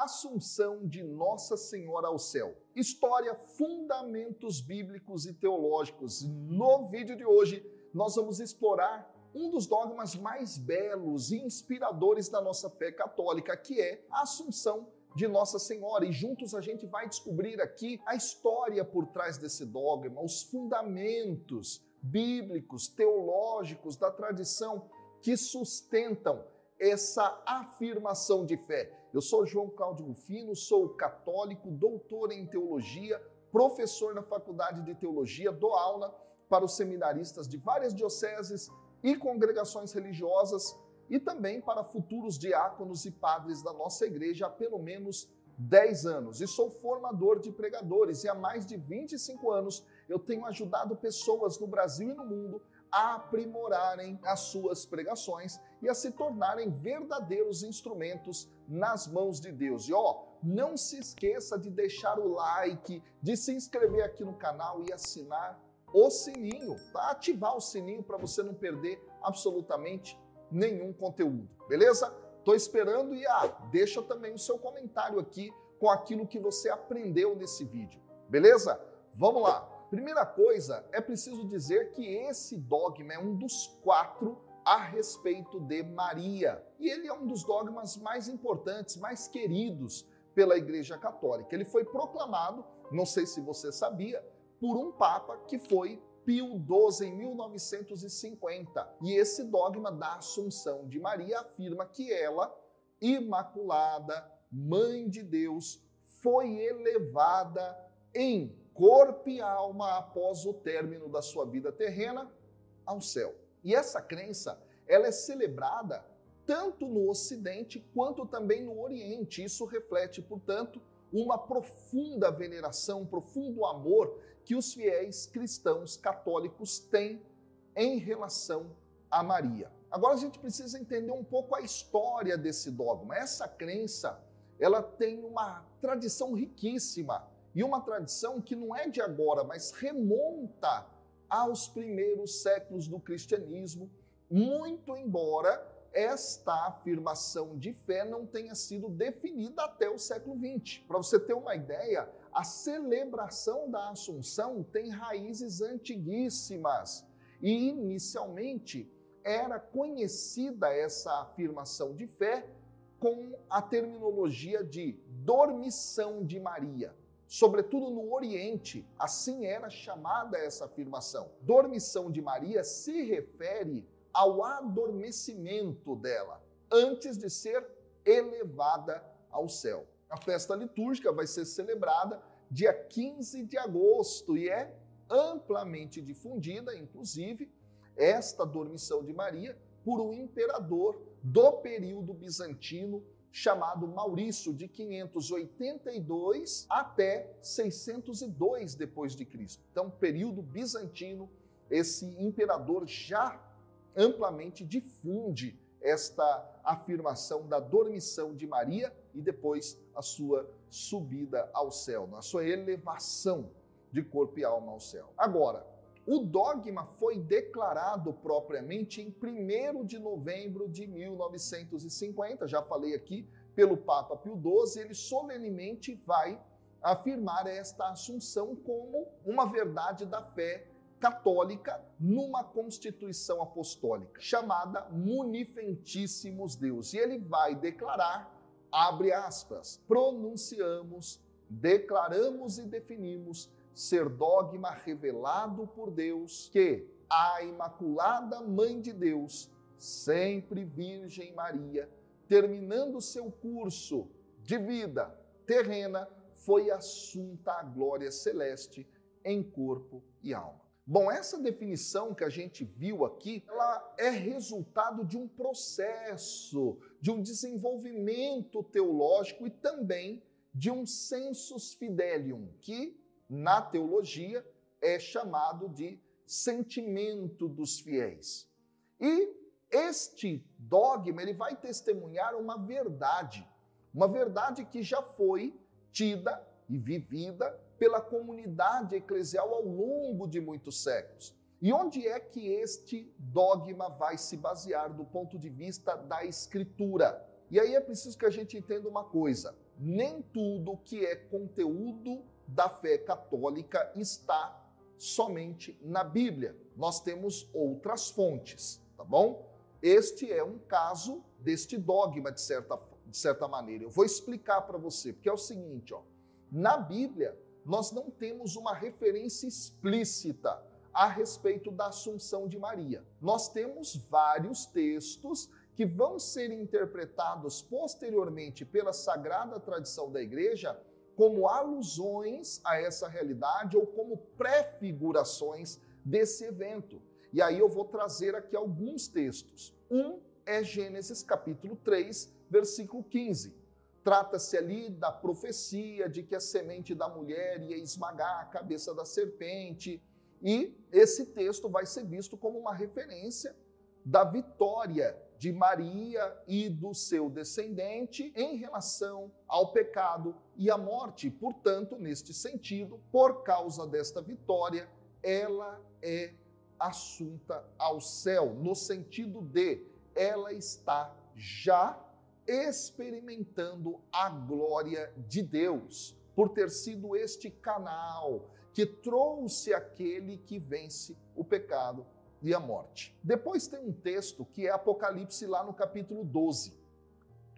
Assunção de Nossa Senhora ao céu. História, fundamentos bíblicos e teológicos. No vídeo de hoje, nós vamos explorar um dos dogmas mais belos e inspiradores da nossa fé católica, que é a Assunção de Nossa Senhora. E juntos a gente vai descobrir aqui a história por trás desse dogma, os fundamentos bíblicos, teológicos da tradição que sustentam essa afirmação de fé. Eu sou João Cláudio Rufino, sou católico, doutor em teologia, professor na Faculdade de Teologia, dou aula para os seminaristas de várias dioceses e congregações religiosas e também para futuros diáconos e padres da nossa igreja há pelo menos 10 anos. E sou formador de pregadores e há mais de 25 anos eu tenho ajudado pessoas no Brasil e no mundo a aprimorarem as suas pregações e a se tornarem verdadeiros instrumentos nas mãos de Deus. E não se esqueça de deixar o like, de se inscrever aqui no canal e assinar o sininho, tá? Ativar o sininho para você não perder absolutamente nenhum conteúdo, beleza? Tô esperando e deixa também o seu comentário aqui com aquilo que você aprendeu nesse vídeo, beleza? Vamos lá. Primeira coisa, é preciso dizer que esse dogma é um dos 4 a respeito de Maria. E ele é um dos dogmas mais importantes, mais queridos pela Igreja Católica. Ele foi proclamado, não sei se você sabia, por um Papa que foi Pio XII, em 1950. E esse dogma da Assunção de Maria afirma que ela, imaculada, Mãe de Deus, foi elevada em corpo e alma após o término da sua vida terrena ao céu. E essa crença, ela é celebrada tanto no Ocidente quanto também no Oriente. Isso reflete, portanto, uma profunda veneração, um profundo amor que os fiéis cristãos católicos têm em relação a Maria. Agora a gente precisa entender um pouco a história desse dogma. Essa crença, ela tem uma tradição riquíssima e uma tradição que não é de agora, mas remonta aos primeiros séculos do cristianismo, muito embora esta afirmação de fé não tenha sido definida até o século XX. Para você ter uma ideia, a celebração da Assunção tem raízes antiguíssimas e, inicialmente, era conhecida essa afirmação de fé com a terminologia de dormição de Maria. Sobretudo no Oriente, assim era chamada essa afirmação. Dormição de Maria se refere ao adormecimento dela, antes de ser elevada ao céu. A festa litúrgica vai ser celebrada dia 15 de agosto e é amplamente difundida, inclusive, esta dormição de Maria por um imperador do período bizantino chamado Maurício, de 582 até 602 depois de Cristo. Então, período bizantino, esse imperador já amplamente difunde esta afirmação da dormição de Maria e depois a sua subida ao céu, a sua elevação de corpo e alma ao céu. Agora, o dogma foi declarado propriamente em 1º de novembro de 1950, já falei aqui, pelo Papa Pio XII, ele solenemente vai afirmar esta assunção como uma verdade da fé católica numa constituição apostólica, chamada Munificentíssimos Deus. E ele vai declarar, abre aspas, pronunciamos, declaramos e definimos ser dogma revelado por Deus que a Imaculada Mãe de Deus, sempre Virgem Maria, terminando seu curso de vida terrena, foi assunta à glória celeste em corpo e alma. Bom, essa definição que a gente viu aqui, ela é resultado de um processo, de um desenvolvimento teológico e também de um sensus fidelium, que na teologia é chamado de sentimento dos fiéis. E este dogma, ele vai testemunhar uma verdade que já foi tida e vivida pela comunidade eclesial ao longo de muitos séculos. E onde é que este dogma vai se basear do ponto de vista da Escritura? E aí é preciso que a gente entenda uma coisa. nem tudo que é conteúdo da fé católica está somente na Bíblia. Nós temos outras fontes, tá bom? Este é um caso deste dogma, de certa maneira. Eu vou explicar para você, porque é o seguinte, ó, na Bíblia, nós não temos uma referência explícita a respeito da Assunção de Maria. Nós temos vários textos que vão ser interpretados posteriormente pela sagrada tradição da Igreja como alusões a essa realidade ou como prefigurações desse evento. E aí eu vou trazer aqui alguns textos. Um é Gênesis capítulo 3, versículo 15. Trata-se ali da profecia de que a semente da mulher ia esmagar a cabeça da serpente. E esse texto vai ser visto como uma referência da vitória de Maria e do seu descendente em relação ao pecado e à morte. Portanto, neste sentido, por causa desta vitória, ela é assunta ao céu, no sentido de ela está já experimentando a glória de Deus, por ter sido este canal que trouxe aquele que vence o pecado e a morte. Depois tem um texto que é Apocalipse lá no capítulo 12,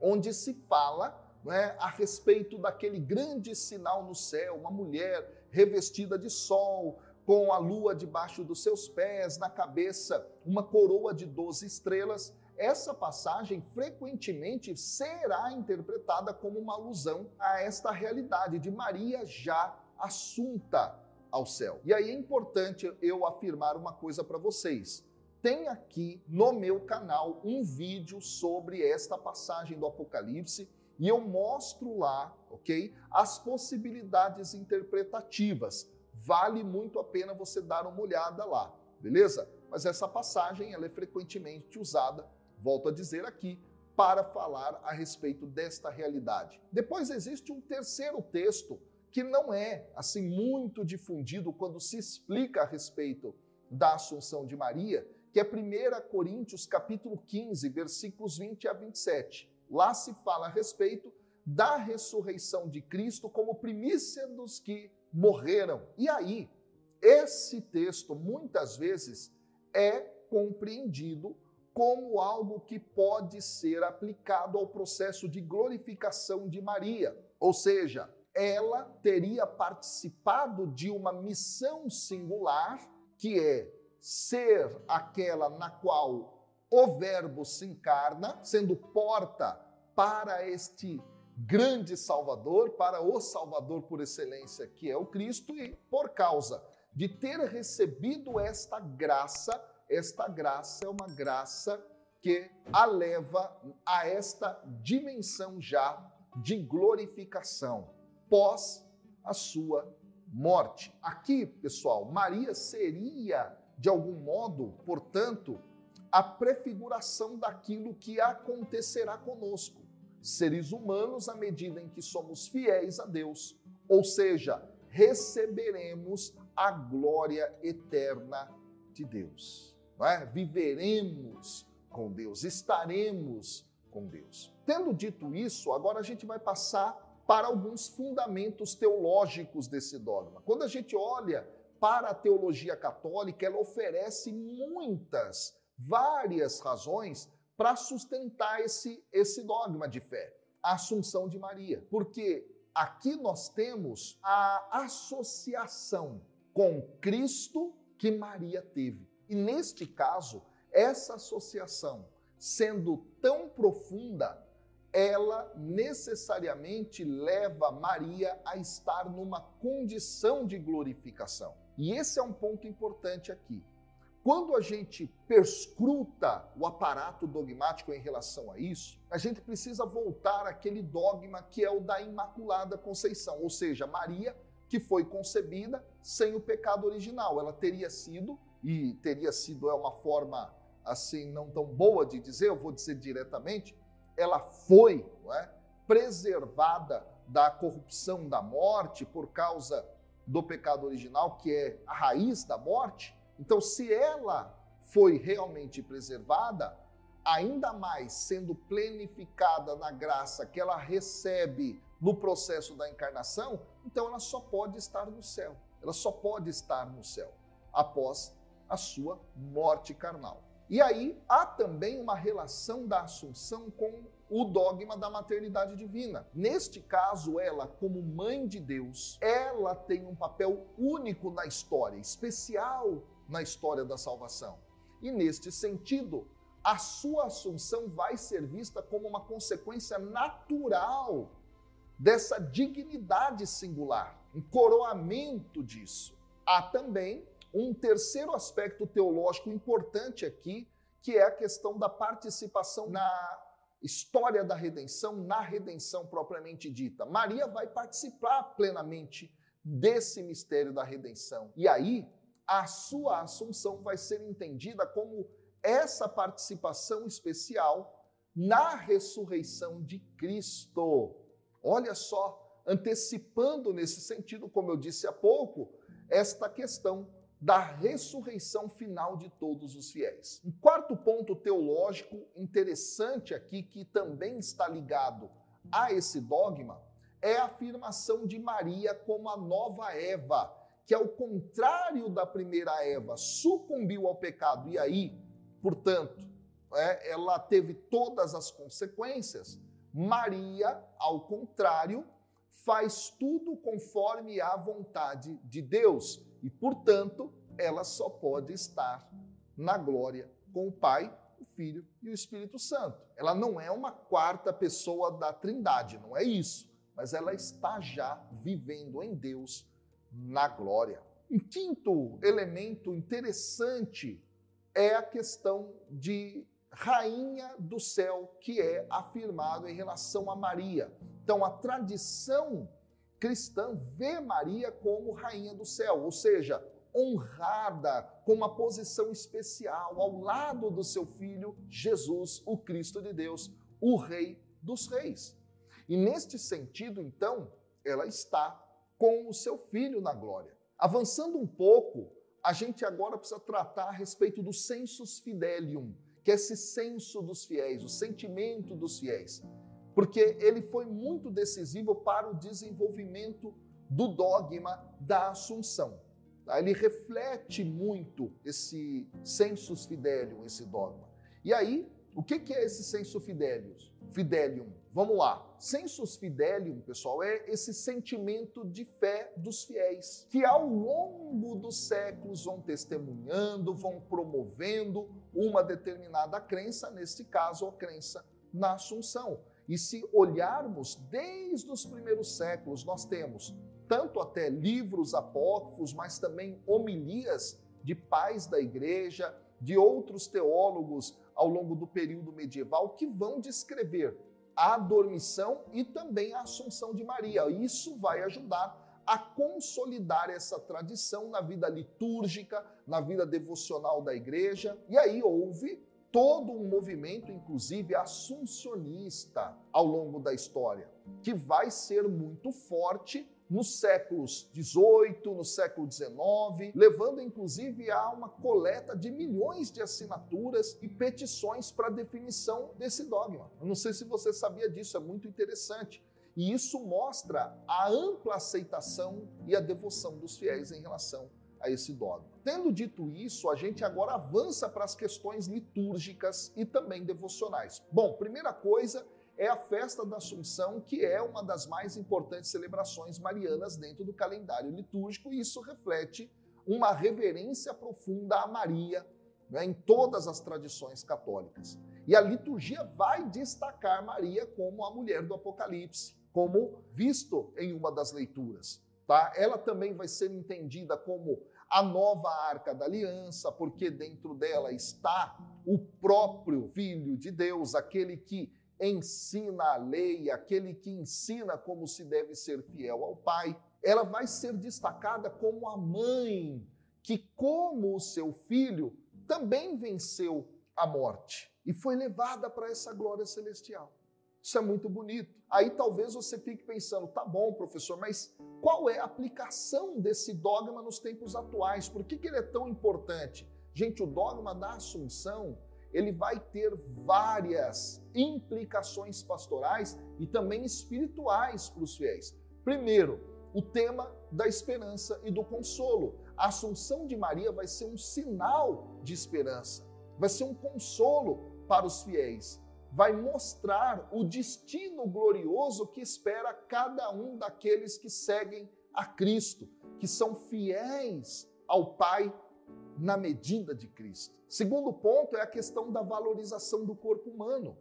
onde se fala, né, a respeito daquele grande sinal no céu, uma mulher revestida de sol, com a lua debaixo dos seus pés, na cabeça uma coroa de 12 estrelas. Essa passagem frequentemente será interpretada como uma alusão a esta realidade de Maria já assunta ao céu. E aí é importante eu afirmar uma coisa para vocês. Tem aqui no meu canal um vídeo sobre esta passagem do Apocalipse e eu mostro lá, ok? As possibilidades interpretativas. Vale muito a pena você dar uma olhada lá, beleza? Mas essa passagem ela é frequentemente usada, volto a dizer aqui, para falar a respeito desta realidade. Depois existe um terceiro texto que não é assim muito difundido quando se explica a respeito da Assunção de Maria, que é 1 Coríntios capítulo 15, versículos 20 a 27. Lá se fala a respeito da ressurreição de Cristo como primícia dos que morreram. E aí, esse texto muitas vezes é compreendido como algo que pode ser aplicado ao processo de glorificação de Maria. Ou seja, ela teria participado de uma missão singular, que é ser aquela na qual o Verbo se encarna, sendo porta para este grande Salvador, para o Salvador por excelência, que é o Cristo, e por causa de ter recebido esta graça é uma graça que a leva a esta dimensão já de glorificação, pós a sua morte. Aqui, pessoal, Maria seria, de algum modo, portanto, a prefiguração daquilo que acontecerá conosco, seres humanos à medida em que somos fiéis a Deus, ou seja, receberemos a glória eterna de Deus, não é? Viveremos com Deus, estaremos com Deus. Tendo dito isso, agora a gente vai passar para alguns fundamentos teológicos desse dogma. Quando a gente olha para a teologia católica, ela oferece várias razões para sustentar esse dogma de fé, a Assunção de Maria. Porque aqui nós temos a associação com Cristo que Maria teve. E neste caso, essa associação, sendo tão profunda, ela necessariamente leva Maria a estar numa condição de glorificação. E esse é um ponto importante aqui. Quando a gente perscruta o aparato dogmático em relação a isso, a gente precisa voltar àquele dogma que é o da Imaculada Conceição, ou seja, Maria que foi concebida sem o pecado original. Ela teria sido é uma forma assim não tão boa de dizer, eu vou dizer diretamente, ela foi, não é, preservada da corrupção da morte por causa do pecado original, que é a raiz da morte. Então, se ela foi realmente preservada, ainda mais sendo plenificada na graça que ela recebe no processo da encarnação, então ela só pode estar no céu. Ela só pode estar no céu após a sua morte carnal. E aí há também uma relação da Assunção com o dogma da maternidade divina. Neste caso, ela, como mãe de Deus, ela tem um papel único na história, especial na história da salvação. E neste sentido, a sua Assunção vai ser vista como uma consequência natural dessa dignidade singular, um coroamento disso. Há também um terceiro aspecto teológico importante aqui, que é a questão da participação na história da redenção, na redenção propriamente dita. Maria vai participar plenamente desse mistério da redenção. E aí, a sua Assunção vai ser entendida como essa participação especial na ressurreição de Cristo. Olha só, antecipando nesse sentido, como eu disse há pouco, esta questão da ressurreição final de todos os fiéis. Um quarto ponto teológico interessante aqui, que também está ligado a esse dogma, é a afirmação de Maria como a nova Eva, que ao contrário da primeira Eva, sucumbiu ao pecado e aí, portanto, ela teve todas as consequências. Maria, ao contrário, faz tudo conforme a vontade de Deus e, portanto, ela só pode estar na glória com o Pai, o Filho e o Espírito Santo. Ela não é uma quarta pessoa da Trindade, não é isso, mas ela está já vivendo em Deus na glória. Um quinto elemento interessante é a questão de rainha do céu, que é afirmado em relação a Maria. Então, a tradição cristã vê Maria como rainha do céu, ou seja, honrada, com uma posição especial ao lado do seu filho Jesus, o Cristo de Deus, o Rei dos Reis. E neste sentido, então, ela está com o seu filho na glória. Avançando um pouco, a gente agora precisa tratar a respeito do sensus fidelium, que é esse senso dos fiéis, o sentimento dos fiéis, porque ele foi muito decisivo para o desenvolvimento do dogma da Assunção. Ele reflete muito esse sensus fidelium, esse dogma. E aí, o que é esse sensus fidelium? Vamos lá. Sensus fidelium, pessoal, é esse sentimento de fé dos fiéis, que ao longo dos séculos vão testemunhando, vão promovendo uma determinada crença, neste caso, a crença na Assunção. E se olharmos desde os primeiros séculos, nós temos tanto até livros apócrifos, mas também homilias de pais da igreja, de outros teólogos ao longo do período medieval, que vão descrever a dormição e também a Assunção de Maria. Isso vai ajudar a consolidar essa tradição na vida litúrgica, na vida devocional da igreja. E aí houve todo um movimento, inclusive assuncionista, ao longo da história, que vai ser muito forte nos séculos XVIII, no século XIX, levando inclusive a uma coleta de milhões de assinaturas e petições para a definição desse dogma. Eu não sei se você sabia disso, é muito interessante. E isso mostra a ampla aceitação e a devoção dos fiéis em relação a esse dogma. Tendo dito isso, a gente agora avança para as questões litúrgicas e também devocionais. Bom, primeira coisa é a festa da Assunção, que é uma das mais importantes celebrações marianas dentro do calendário litúrgico, e isso reflete uma reverência profunda a Maria, né, em todas as tradições católicas. E a liturgia vai destacar Maria como a mulher do Apocalipse, como visto em uma das leituras. Tá? Ela também vai ser entendida como a nova Arca da Aliança, porque dentro dela está o próprio Filho de Deus, aquele que ensina a lei, aquele que ensina como se deve ser fiel ao Pai. Ela vai ser destacada como a mãe que, como o seu filho, também venceu a morte e foi levada para essa glória celestial. Isso é muito bonito. Aí talvez você fique pensando, tá bom, professor, mas qual é a aplicação desse dogma nos tempos atuais? Por que ele é tão importante? Gente, o dogma da Assunção, ele vai ter várias implicações pastorais e também espirituais para os fiéis. Primeiro, o tema da esperança e do consolo. A Assunção de Maria vai ser um sinal de esperança, vai ser um consolo para os fiéis, vai mostrar o destino glorioso que espera cada um daqueles que seguem a Cristo, que são fiéis ao Pai na medida de Cristo. Segundo ponto é a questão da valorização do corpo humano.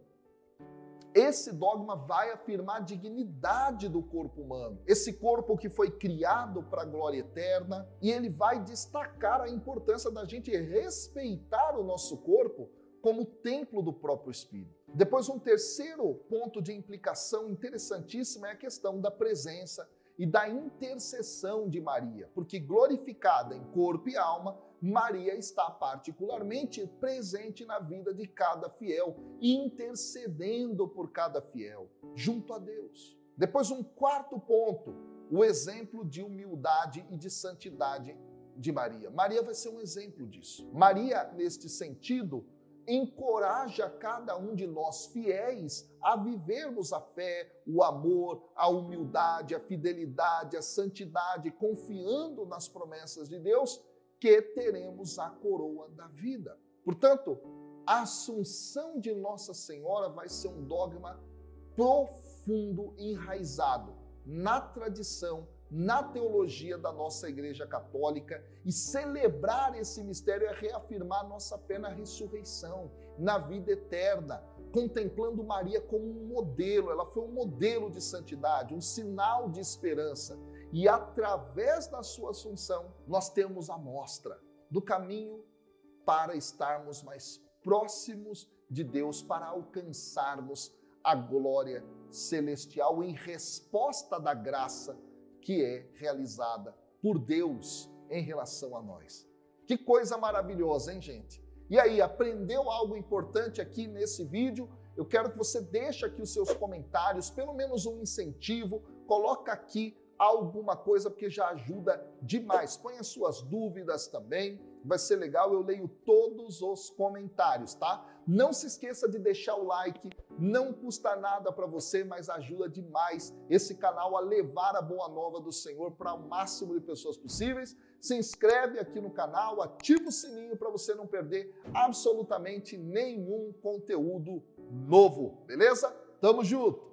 Esse dogma vai afirmar a dignidade do corpo humano, esse corpo que foi criado para a glória eterna, e ele vai destacar a importância da gente respeitar o nosso corpo como templo do próprio Espírito. Depois, um terceiro ponto de implicação interessantíssima é a questão da presença e da intercessão de Maria, porque glorificada em corpo e alma, Maria está particularmente presente na vida de cada fiel, intercedendo por cada fiel, junto a Deus. Depois, um quarto ponto, o exemplo de humildade e de santidade de Maria. Maria vai ser um exemplo disso. Maria, neste sentido, encoraja cada um de nós fiéis a vivermos a fé, o amor, a humildade, a fidelidade, a santidade, confiando nas promessas de Deus, que teremos a coroa da vida. Portanto, a Assunção de Nossa Senhora vai ser um dogma profundo, enraizado na tradição, na teologia da nossa Igreja Católica, e celebrar esse mistério é reafirmar nossa fé na ressurreição, na vida eterna, contemplando Maria como um modelo. Ela foi um modelo de santidade, um sinal de esperança. E através da sua Assunção, nós temos a mostra do caminho para estarmos mais próximos de Deus, para alcançarmos a glória celestial em resposta da graça que é realizada por Deus em relação a nós. Que coisa maravilhosa, hein, gente? E aí, aprendeu algo importante aqui nesse vídeo? Eu quero que você deixe aqui os seus comentários, pelo menos um incentivo, coloca aqui alguma coisa, porque já ajuda demais. Põe as suas dúvidas também, vai ser legal, eu leio todos os comentários, tá? Não se esqueça de deixar o like, não custa nada para você, mas ajuda demais esse canal a levar a boa nova do Senhor para o máximo de pessoas possíveis. Se inscreve aqui no canal, ativa o sininho para você não perder absolutamente nenhum conteúdo novo, beleza? Tamo junto!